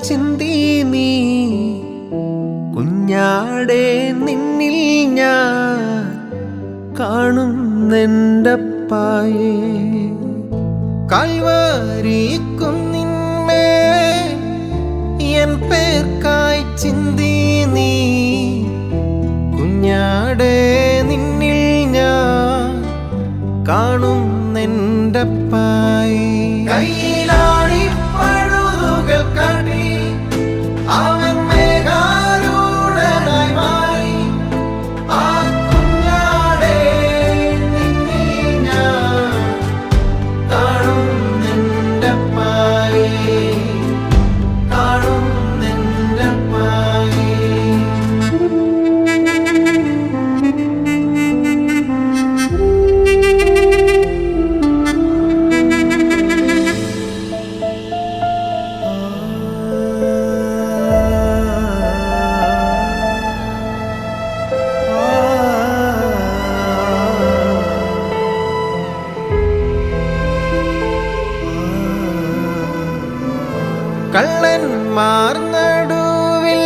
ചിന്തി നീ കുഞ്ഞാടേ നിന്നിൽ ഞാൻ കാണുന്നെൻ്റപ്പായേ കാൽവരി കുന്നിന്മേൽ എൻ പേർക്കായി ചിന്തി നീ കുഞ്ഞാടേ നിന്നിൽ ഞാൻ കാണുന്നെൻ്റപ്പായേ കയ്യിലാണി പഴുതുകൾ കാട്ടി അവൻ മേഘാരൂഢനായി മാറി ആ കുഞ്ഞാടേ നിന്നിൽ ഞാൻ കാണുന്നെൻ്റപ്പായേ കാണുന്നെൻ്റപ്പായേ കള്ളന്മാർ നടുവിൽ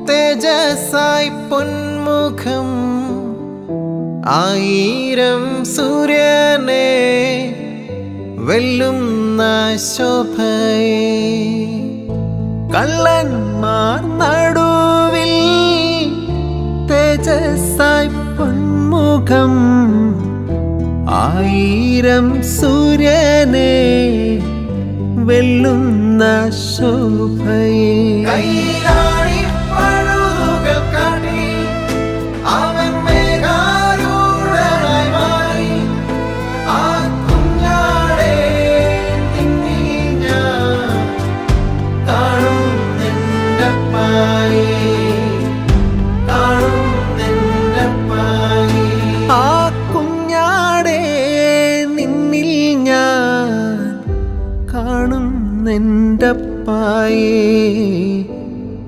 തേജസ്സായി പൊന്മുഖം ആയിരം സൂര്യനെ വെല്ലുന്ന ശോഭയെ കള്ളന്മാർ നടുവിൽ തേജസ്സായി പൊന്മുഖം ആയിരം സൂര്യനെ വെല്ലുന്ന ശോഭയെ കയ്യിലാണി പഴുതുകൾ കാട്ടി അവൻ മേഘാരൂഢനായി മാറി ആ കുഞ്ഞാടേ നിന്നിൽ ഞാൻ കാണുന്നെൻ്റപ്പായേ കാണുന്നെൻ്റപ്പായേ ആ കുഞ്ഞാടേ നിന്നിൽ ഞാൻ കാണുന്നെൻ്റപ്പായേ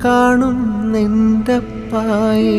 കാണുന്നെൻ്റപ്പായേ